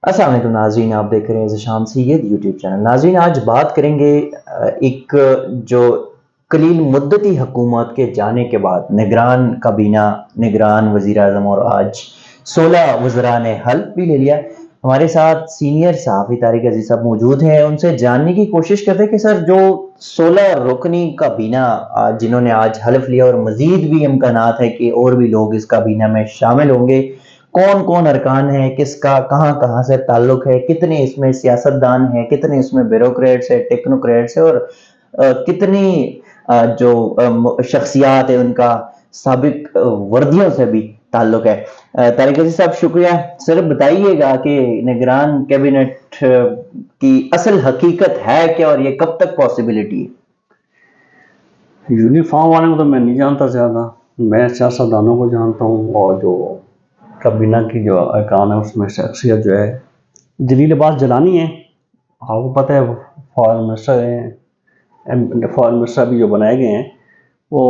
السلام علیکم ناظرین، آپ دیکھ رہے ہیں ذیشان سید یوٹیوب چینل۔ ناظرین، آج بات کریں گے ایک جو قلیل مدتی حکومت کے جانے کے بعد نگران کابینہ، نگران وزیر اعظم اور آج 16 وزراء نے حلف بھی لے لیا۔ ہمارے ساتھ سینئر صحافی طارق عزیز صاحب موجود ہیں، ان سے جاننے کی کوشش کرتے ہیں کہ سر جو 16 رکنی کابینہ جنہوں نے آج حلف لیا اور مزید بھی امکانات ہے کہ اور بھی لوگ اس کابینہ میں شامل ہوں گے، کون کون ارکان ہیں، کس کا کہاں کہاں سے تعلق ہے، کتنے اس میں سیاستدان ہیں، کتنے اس میں بیوروکریٹس ہیں، ٹیکنوکریٹس ہیں، اور کتنی جو شخصیات ہیں ان کا سابق وردیوں سے بھی تعلق ہے۔ طارق عزیز صاحب شکریہ۔ سر بتائیے گا کہ نگران کیبنٹ کی اصل حقیقت ہے کیا اور یہ کب تک پاسبلٹی ہے؟ یونیفارم والے کو تو میں نہیں جانتا زیادہ، میں سیاستدانوں کو جانتا ہوں، اور جو کابینہ کی جو ارکان ہے اس میں شخصیت جو ہے جلیل عباس جیلانی ہے۔ آپ کو پتہ ہے فارن منسٹر ہیں، فارن منسٹر بھی جو بنائے گئے ہیں وہ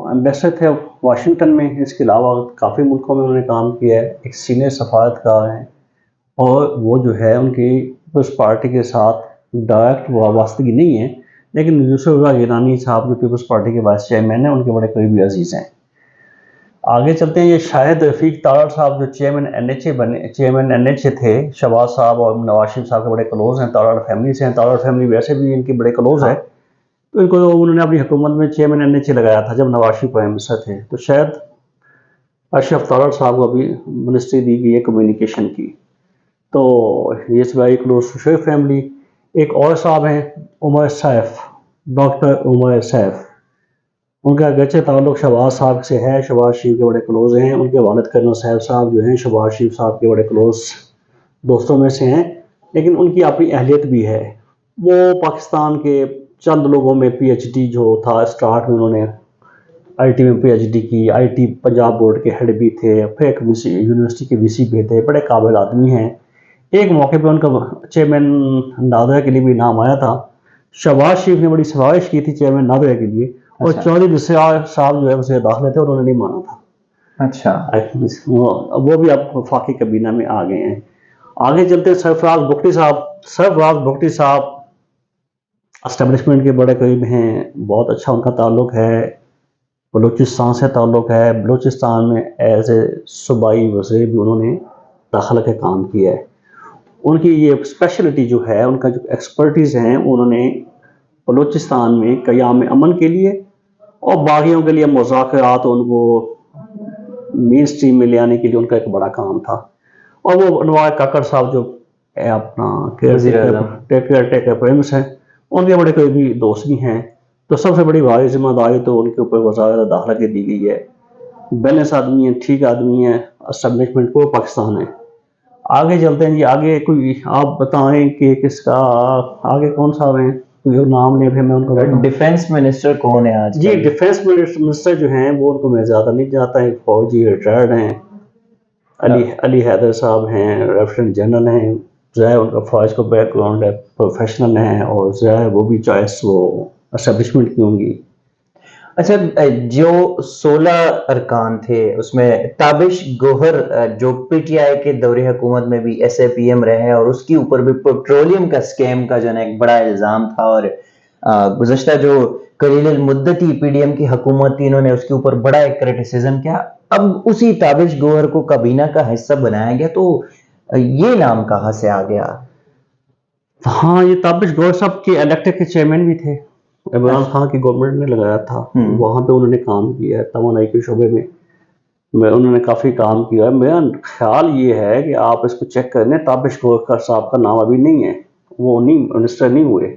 ایمبیسڈر تھے واشنگٹن میں۔ اس کے علاوہ کافی ملکوں میں انہوں نے کام کیا ہے، ایک سینئر سفارتکار ہیں، اور وہ جو ہے ان کی پیپلز پارٹی کے ساتھ ڈائریکٹ وابستگی نہیں ہے، لیکن یوسف رضا گیلانی صاحب جو پیپلز پارٹی کے وائس چیئرمین ہیں ان کے بڑے قریبی عزیز ہیں۔ آگے چلتے ہیں، یہ شاہد رفیق تارڑ صاحب جو چیئرمین این ایچ اے تھے، شہباز صاحب اور نواز شریف صاحب کے بڑے کلوز ہیں، تارڑ فیملی سے ہیں، تارڑ فیملی ویسے بھی ان کی بڑے کلوز ہے، تو ان کو انہوں نے اپنی حکومت میں چیئرمین این ایچ اے لگایا تھا جب نواز شریف پرائم منسٹر تھے، تو شاید اشرف تارڑ صاحب کو ابھی منسٹری دی گئی ہے کمیونیکیشن کی، تو یہ اس very close to Sheikh family. ایک اور صاحب ہیں عمر سیف، ڈاکٹر عمر سیف، ان کا اگرچہ تعلق شہباز صاحب سے ہے، شہباز شریف کے بڑے کلوز ہیں، ان کے والد کرنل سیف صاحب جو ہیں شہباز شریف صاحب کے بڑے کلوز دوستوں میں سے ہیں، لیکن ان کی اپنی اہلیت بھی ہے۔ وہ پاکستان کے چند لوگوں میں پی ایچ ڈی جو تھا اسٹارٹ میں انہوں نے آئی ٹی میں پی ایچ ڈی کی، آئی ٹی پنجاب بورڈ کے ہیڈ بھی تھے، پھر ایک یونیورسٹی کے وی سی بھی تھے، بڑے قابل آدمی ہیں۔ ایک موقع پہ ان کا چیئرمین نادرا کے لیے بھی نام آیا تھا، شہباز شریف نے بڑی سفارش کی تھی چیئرمین نادرا کے لیے، اور چودھری نصیر صاحب جو ہے اسے داخلے تھے، انہوں نے نہیں مانا تھا۔ اچھا، وہ بھی اب وفاقی کابینہ میں آ گئے ہیں۔ آگے چلتے ہیں، سرفراز بگٹی صاحب اسٹیبلشمنٹ کے بڑے قریب ہیں، بہت اچھا ان کا تعلق ہے، بلوچستان سے تعلق ہے، بلوچستان میں ایز اے صوبائی وزیر بھی انہوں نے داخلہ کا کام کیا ہے۔ ان کی یہ اسپیشلٹی جو ہے، ان کا جو ایکسپرٹیز ہیں، انہوں نے بلوچستان میں قیام امن کے لیے اور باغیوں کے لیے مذاکرات ان کو مین سٹریم میں لے آنے کے لیے ان کا ایک بڑا کام تھا۔ اور وہ نواز کاکڑ صاحب جو اپنا ٹیکر پرنس ہیں، ان کے بڑے قریبی دوست بھی ہیں، تو سب سے بڑی بھاری ذمہ داری تو ان کے اوپر وزارت داخلہ کی دی گئی ہے۔ بیلنس آدمی ہیں، ٹھیک آدمی ہیں، اسٹیبلشمنٹ کو پاکستان ہے۔ آگے چلتے ہیں جی، آگے کوئی آپ بتائیں کہ کس کا آگے کون صاحب ہیں، کوئی نام لیں پھر میں ان کو بتاؤں۔ ڈیفنس منسٹر کون ہے آج؟ جی ڈیفنس منسٹر جو ہیں وہ ان کو میں زیادہ نہیں جانتا، ایک فوجی ریٹائرڈ ہیں، علی حیدر صاحب ہیں، لیفٹیننٹ جنرل ہیں، ظاہر ان کا فوج کو بیک گراؤنڈ ہے، پروفیشنل ہیں، اور ظاہر وہ بھی چوائس وہ اسٹیبلشمنٹ کی ہوں گی۔ اچھا، جو 16 ارکان تھے اس میں تابش گوہر جو پی ٹی آئی کے دور حکومت میں بھی ایس اے پی ایم رہے، اور اس کے اوپر بھی پیٹرولیم کا سکیم کا جو ہے ایک بڑا الزام تھا، اور گزشتہ جو قلیل المدتی پی ڈی ایم کی حکومت تھی انہوں نے اس کے اوپر بڑا ایک کرٹیسزم کیا۔ اب اسی تابش گوہر کو کابینہ کا حصہ بنایا گیا، تو یہ نام کہاں سے آ گیا؟ ہاں، یہ تابش گوہر صاحب کے الیکٹڈ کے چیئرمین بھی تھے، عمران خان کی گورنمنٹ نے لگایا تھا، وہاں پہ انہوں نے کام کیا ہے، توانائی کے شعبے میں انہوں نے کافی کام کیا ہے۔ میرا خیال یہ ہے کہ آپ اس کو چیک کر لیں، تابش گوہر صاحب کا نام ابھی نہیں ہے، وہ نہیں منسٹر نہیں ہوئے۔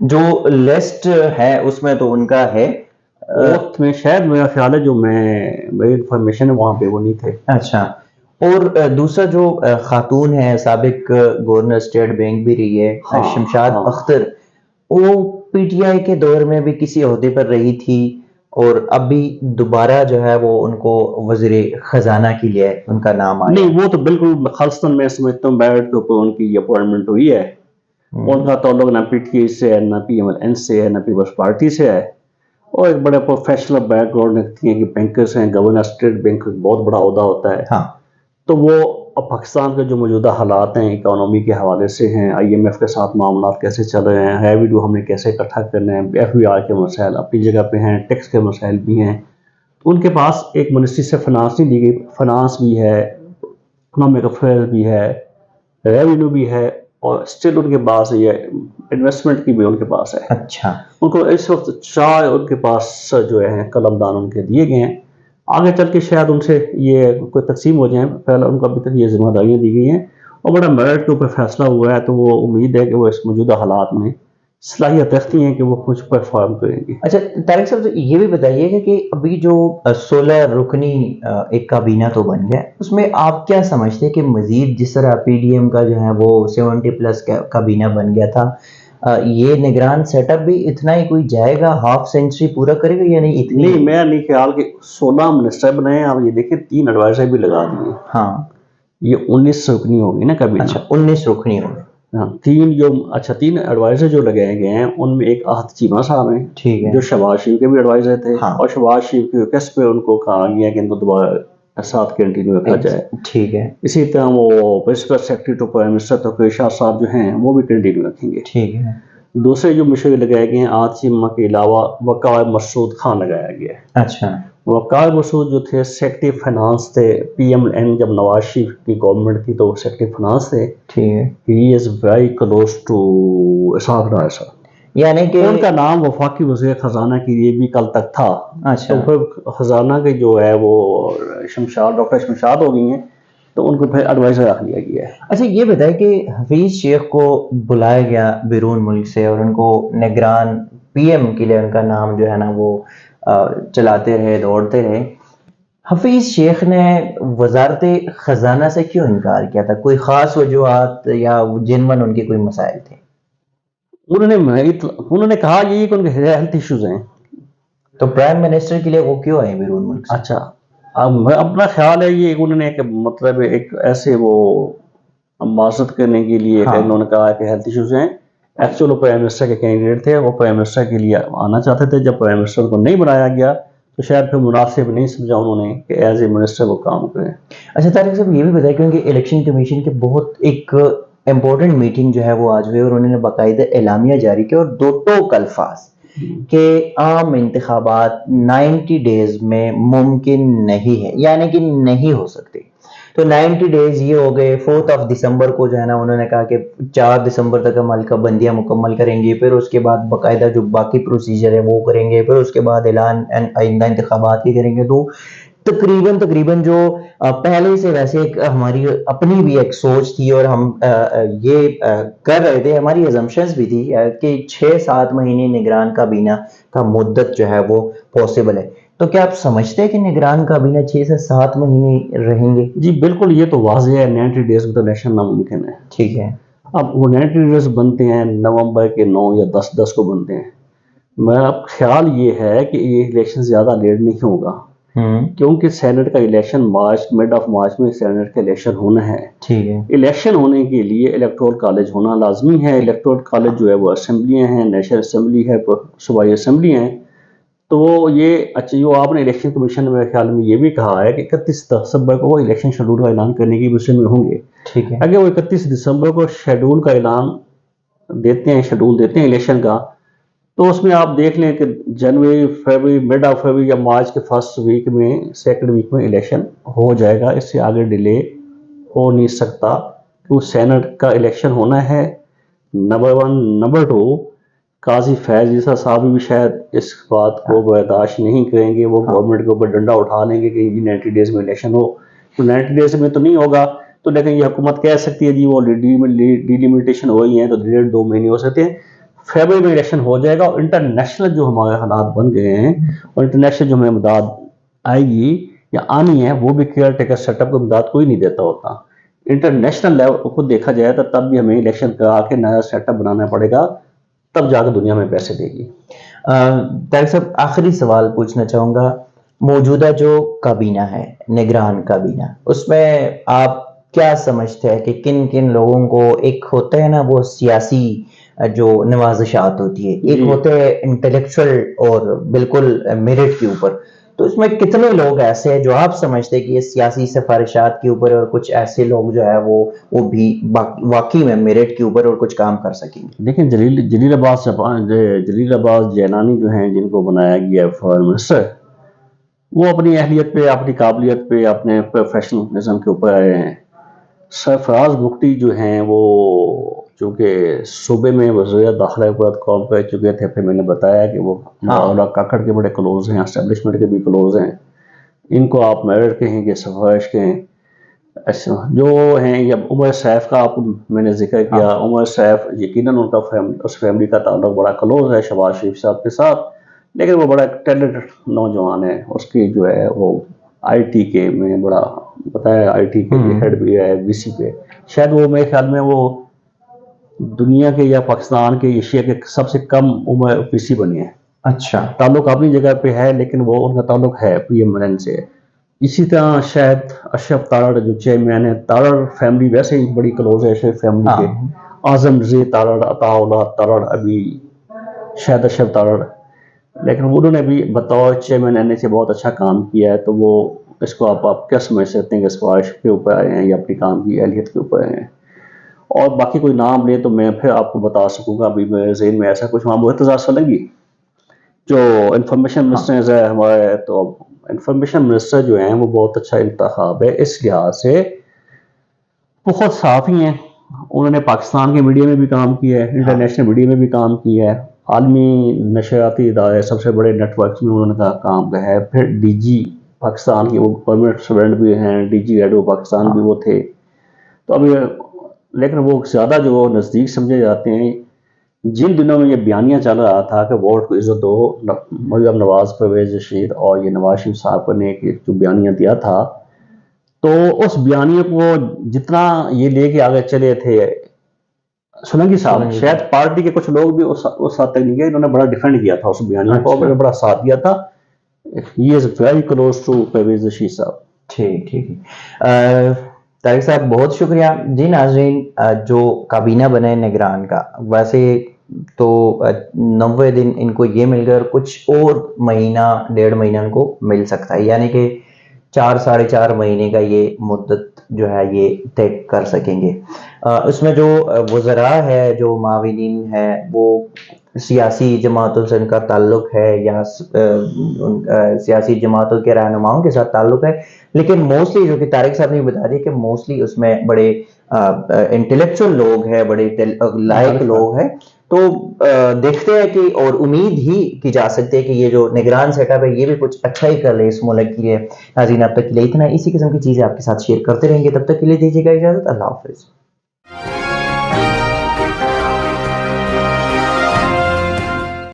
جو لسٹ ہے اس میں تو ان کا ہے، وقت میں شاید میرا خیال ہے جو میری انفارمیشن ہے وہاں پہ وہ نہیں تھے۔ اچھا، اور دوسرا جو خاتون ہے، سابق گورنر اسٹیٹ بینک بھی رہی ہے، شمشاد اختر، وہ پی ٹی آئی کے دور میں بھی کسی عہدے پر رہی تھی، اور اب بھی دوبارہ جو ہے وہ ان کو وزیر خزانہ کے لیے ان کا نام آیا۔ نہیں، وہ تو بالکل خالصتاً میں سمجھتا ہوں بیرٹ کے اوپر ان کی اپوائنٹمنٹ ہوئی ہے، ان کا تعلق نہ پی ٹی آئی سے ہے، نہ پی ایم ایل این سے ہے، نہ پیپلز پارٹی سے ہے، اور ایک بڑے پروفیشنل بیک گراؤنڈ رکھتی ہیں کہ بینکرز ہیں، گورنر اسٹیٹ بینک بہت بڑا عہدہ ہوتا ہے، تو وہ اب پاکستان کے جو موجودہ حالات ہیں اکانومی کے حوالے سے ہیں، IMF کے ساتھ معاملات کیسے چل رہے ہیں، ریونیو ہم نے کیسے اکٹھا کرنا ہے، FBR کے مسائل اپنی جگہ پہ ہیں، ٹیکس کے مسائل بھی ہیں، ان کے پاس ایک منسٹری سے فنانس نہیں دی گئی، فنانس بھی ہے، اکنامک افیئر بھی ہے، ریونیو بھی ہے، اور اسٹل ان کے پاس یہ انویسٹمنٹ کی بھی ان کے پاس ہے. اچھا ان کو اس وقت چار ان کے پاس جو ہے قلم دان ان کے دیے گئے ہیں، آگے چل کے شاید ان سے یہ کوئی تقسیم ہو جائیں. پہلے ان کو ابھی تک یہ ذمہ داریاں دی گئی ہیں اور بڑا میرٹ کے اوپر فیصلہ ہوا ہے، تو وہ امید ہے کہ وہ اس موجودہ حالات میں صلاحیت رکھتی ہیں کہ وہ کچھ پرفارم کریں گی. اچھا طارق صاحب یہ بھی بتائیے گا کہ ابھی جو 16 رکنی ایک کابینہ تو بن گیا، اس میں آپ کیا سمجھتے ہیں کہ مزید جس طرح PDM کا جو ہے وہ 70+ کابینہ بن گیا تھا، یہ نگران سیٹ اپ بھی اتنا ہی کوئی جائے گا، ہاف سینچری پورا کرے گا یا نہیں اتنی؟ نہیں، میں نہیں خیال کہ 16 منسٹر بنائے ہیں. آپ یہ دیکھیں 3 ایڈوائزر بھی لگا دیے. ہاں یہ 19 رکنی ہوگی نا کابینہ. اچھا 19 رکنی ہو گئی. ہاں، 3 ایڈوائزر جو لگائے گئے ہیں ان میں ایک آہت چیمہ صاحب ہیں ٹھیک ہے. جو شہباز شریف کے بھی ایڈوائزر تھے، ہاں. اور شہباز شریف کی ریکویسٹ پہ ان کو کہا گیا کہ ان کو دوبارہ ساتھ کنٹینیو رکھا جائے. ٹھیک ہے. اسی طرح وہ principal secretary to prime minister Tauqir Shah Sahib جو ہیں وہ بھی کنٹینیو رکھیں گے. ٹھیک ہے. دوسرے جو مشورے لگائے گئے ہیں آہت چیمہ کے علاوہ وقار مسعود خان لگایا گیا ہے. اچھا. وقار مسعود جو تھے سیکرٹری فائنانس تھے PMN، جب نواز شریف کی گورنمنٹ تھی تو وہ سیکرٹری فائنانس تھے. ٹھیک ہے. ہی is very close to Ishaq Dar صاحب، یعنی کہ ان کا نام وفاقی وزیر خزانہ کے لیے بھی کل تک تھا. اچھا تو پھر خزانہ کے جو ہے وہ ڈاکٹر شمشاد ہو گئی ہیں، تو ان کو پھر ایڈوائزر رکھ لیا گیا ہے. اچھا یہ بتائیں کہ حفیظ شیخ کو بلایا گیا بیرون ملک سے اور ان کو نگران PM کے لیے ان کا نام جو ہے نا وہ چلاتے رہے، دوڑتے رہے. حفیظ شیخ نے وزارت خزانہ سے کیوں انکار کیا تھا؟ کوئی خاص وجوہات یا جنون ان کے کوئی مسائل تھے؟ انہوں نے کہا یہ کہ ان کے ہیلتھ ایشوز ہیں. تو پرائم منسٹر کے لیے وہ کیوں آئے بیرون ملک سے؟ اچھا، اب اپنا خیال ہے یہ انہوں نے مطلب ایک ایسے وہ معذرت کرنے کے لیے ہاں. انہوں نے کہا کہ ہیلتھ ایشوز ہیں. ایکچولی وہ پرائم منسٹر کے کینڈیڈیٹ تھے، وہ پرائم منسٹر کے لیے آنا چاہتے تھے. جب پرائم منسٹر کو نہیں بنایا گیا تو شاید پھر مناسب نہیں سمجھا انہوں نے کہ ایز اے منسٹر وہ کام کریں. اچھا طارق صاحب یہ بھی بتائیں کیونکہ الیکشن کمیشن کے بہت ایک امپورٹنٹ میٹنگ جو ہے وہ آج ہوئی اور انہوں نے باقاعدہ اعلامیہ جاری کیا اور 2 ٹوک الفاظ کہ عام انتخابات 90 ڈیز میں ممکن نہیں ہے، یعنی کہ نہیں ہو سکتے. تو 90 ڈیز یہ ہو گئے. 4 دسمبر کو جو ہے نا انہوں نے کہا کہ 4 دسمبر تک ہم حلقہ بندیاں مکمل کریں گے، پھر اس کے بعد باقاعدہ جو باقی پروسیجر ہے وہ کریں گے، پھر اس کے بعد اعلان آئندہ انتخابات کی کریں گے. تو تقریباً جو پہلے سے ویسے ایک ہماری اپنی بھی ایک سوچ تھی اور ہم یہ کر رہے تھے، ہماری ازمپشنز بھی تھی کہ 6-7 مہینے نگران کابینہ کا مدت جو ہے وہ پاسبل ہے. تو کیا آپ سمجھتے ہیں کہ نگران کابینہ 6 سے 7 مہینے رہیں گے؟ جی بالکل، یہ تو واضح ہے. 90 ڈیز میں تو الیکشن ناممکن ہے. ٹھیک ہے. اب وہ 90 ڈیز بنتے ہیں نومبر کے 9 یا 10 کو بنتے ہیں. میرا خیال یہ ہے کہ یہ الیکشن زیادہ لیٹ نہیں ہوگا، کیونکہ سینٹ کا الیکشن مڈ آف مارچ میں سینٹ کا الیکشن ہونا ہے. ٹھیک ہے. الیکشن ہونے کے لیے الیکٹورل کالج ہونا لازمی ہے. الیکٹورل کالج جو ہے وہ اسمبلیاں ہیں، نیشنل اسمبلی ہے، صوبائی اسمبلی ہیں. تو یہ اچھا جو آپ نے الیکشن کمیشن میں خیال میں یہ بھی کہا ہے کہ 31 دسمبر کو وہ الیکشن شیڈول کا اعلان کرنے کی مسئلے میں ہوں گے. ٹھیک ہے. اگر وہ 31 دسمبر کو شیڈول کا اعلان دیتے ہیں، شیڈول دیتے ہیں الیکشن کا، تو اس میں آپ دیکھ لیں کہ جنوری، فروری، مڈ آف فروری یا مارچ کے فرسٹ ویک میں، سیکنڈ ویک میں الیکشن ہو جائے گا. اس سے آگے ڈیلے ہو نہیں سکتا. تو سینٹ کا الیکشن ہونا ہے. نمبر 1. نمبر 2، قاضی فیض عیسیٰ صاحب بھی شاید اس بات کو برداشت نہیں کریں گے. وہ گورنمنٹ کے اوپر ڈنڈا اٹھا لیں گے کہ 90 ڈیز میں الیکشن ہو. تو 90 ڈیز میں تو نہیں ہوگا، تو لیکن یہ حکومت کہہ سکتی ہے جی وہ ڈیلیمیٹیشن ہو گئی ہیں تو 2 مہینے ہو سکتے ہیں. فیبرری میں الیکشن ہو جائے گا. اور انٹرنیشنل جو ہمارے حالات بن گئے ہیں اور انٹرنیشنل جو ہمیں امداد آئے گی یا آنی ہے، وہ بھی کیئر ٹیکر سیٹ اپ کو امداد کوئی نہیں دیتا ہوتا. انٹرنیشنل لیول کو دیکھا جائے تو تب بھی ہمیں الیکشن کرا کے نیا سیٹ اپ بنانا پڑے گا، تب جا کے دنیا میں پیسے دے گی. طارق صاحب آخری سوال پوچھنا چاہوں گا. موجودہ جو کابینہ ہے نگران کابینہ، اس میں آپ کیا سمجھتے ہیں کہ کن کن لوگوں کو، ایک ہوتا ہے نا وہ سیاسی جو نوازشات ہوتی ہے، ایک ہوتے ہیں انٹلیکچوئل اور بالکل میرٹ کے اوپر، تو اس میں کتنے لوگ ایسے ہیں جو آپ سمجھتے ہیں کہ یہ سیاسی سفارشات کے اوپر اور کچھ ایسے لوگ جو ہے وہ بھی واقعی میں میرٹ کے اوپر اور کچھ کام کر سکیں گے؟ دیکھیں جلیل عباس جیلانی جو ہیں جن کو بنایا گیا فارن منسٹر، وہ اپنی اہلیت پہ، اپنی قابلیت پہ، اپنے پروفیشنلزم کے اوپر آئے ہیں۔ سرفراز بگٹی جو ہیں وہ چونکہ صوبے میں وزیر داخلہ حکومت قوم کر چکے تھے، پھر میں نے بتایا کہ وہ مولانا کاکڑ کے بڑے کلوز ہیں، اسٹیبلشمنٹ کے بھی کلوز ہیں، ان کو آپ میرٹ کہیں گے، سفارش کہیں۔ اچھا جو ہیں یا عمر سیف کا آپ میں نے ذکر کیا، عمر سیف یقیناً ان کا اس فیملی کا تعلق بڑا کلوز ہے شہباز شریف صاحب کے ساتھ، لیکن وہ بڑا ٹیلنٹڈ نوجوان ہے۔ اس کی جو ہے وہ آئی ٹی کے میں بڑا بتایا، آئی ٹی کے ہیڈ بھی ہے وی سی پہ، شاید وہ میرے خیال میں وہ دنیا کے یا پاکستان کے ایشیا کے سب سے کم عمر پی سی بنے ہیں۔ اچھا، تعلق اپنی جگہ پہ ہے لیکن وہ ان کا تعلق ہے پی ایم این سے۔ اسی طرح شاید اشرف تارڑ جو چیئرمین ہے، تارڑ فیملی ویسے ہی بڑی کلوز ہے اشرف فیملی کے، اعظم رضا تارڑ، عطا اللہ تارڑ، ابھی شاید اشرف تارڑ، لیکن انہوں نے بھی بطور چیئرمین این سے بہت اچھا کام کیا ہے۔ تو وہ اس کو آپ کیا سمجھ سکتے ہیں کہ سفارش کے اوپر آئے ہیں یا اپنی کام کی اہلیت کے اوپر آئے ہیں؟ اور باقی کوئی نام لے تو میں پھر آپ کو بتا سکوں گا، ابھی میرے ذہن میں ایسا کچھ۔ مرتضیٰ سالنگی جو انفارمیشن منسٹر ہے ہمارے، تو انفارمیشن منسٹر جو ہیں وہ بہت اچھا انتخاب ہے اس لحاظ سے، بہت صافی ہیں، انہوں نے پاکستان کے میڈیا میں بھی کام کیا ہے، انٹرنیشنل میڈیا میں بھی کام کیا ہے، عالمی نشریاتی ادارے سب سے بڑے نیٹ ورکس میں انہوں نے کام کیا ہے، پھر ڈی جی پاکستان کے وہ پرمننٹ اسٹوڈنٹ بھی ہیں، ڈی جی ریڈیو پاکستان بھی وہ تھے۔ تو ابھی لیکن وہ زیادہ جو نزدیک سمجھے جاتے ہیں، جن دنوں میں یہ بیانیہ چل رہا تھا کہ ووٹ کو عزت دو، مریم نواز، پرویز رشید اور یہ نواز شریف صاحب نے جو بیانیہ دیا تھا، تو اس بیانیے کو جتنا یہ لے کے آگے چلے تھے سولنگی صاحب، شاید پارٹی کے کچھ لوگ بھی اس حد تک نہیں گئے، انہوں نے بڑا ڈیفینڈ کیا تھا اس بیانیے کو، اور بڑا ساتھ دیا تھا۔ He is very close to Pervaiz Rashid Sahib. ٹھیک ہے طارق صاحب، بہت شکریہ۔ جی ناظرین، جو کابینہ بنے نگران کا، ویسے تو 90 دن ان کو یہ مل گئے اور کچھ اور مہینہ 1.5 مہینہ ان کو مل سکتا ہے، یعنی کہ 4 مہینے کا یہ مدت جو ہے یہ طے کر سکیں گے۔ اس میں جو وزراء ہے، جو معاونین ہے، وہ سیاسی جماعتوں سے ان کا تعلق ہے یا سیاسی جماعتوں کے رہنماؤں کے ساتھ تعلق ہے، لیکن موسٹلی جو کہ طارق صاحب نے بتا دیا کہ موسٹلی اس میں بڑے انٹلیکچوئل لوگ ہیں، بڑے لائق لوگ ہیں۔ تو دیکھتے ہیں کہ اور امید ہی کی جا سکتی ہے کہ یہ جو نگران سیٹ اپ ہے یہ بھی کچھ اچھا ہی کر لے اس ملک کے لیے۔ ناظرین، اب تک کے لیے اتنا، اسی قسم کی چیزیں آپ کے ساتھ شیئر کرتے رہیں گے، تب تک کے لیے دیجیے گا اجازت، اللہ حافظ۔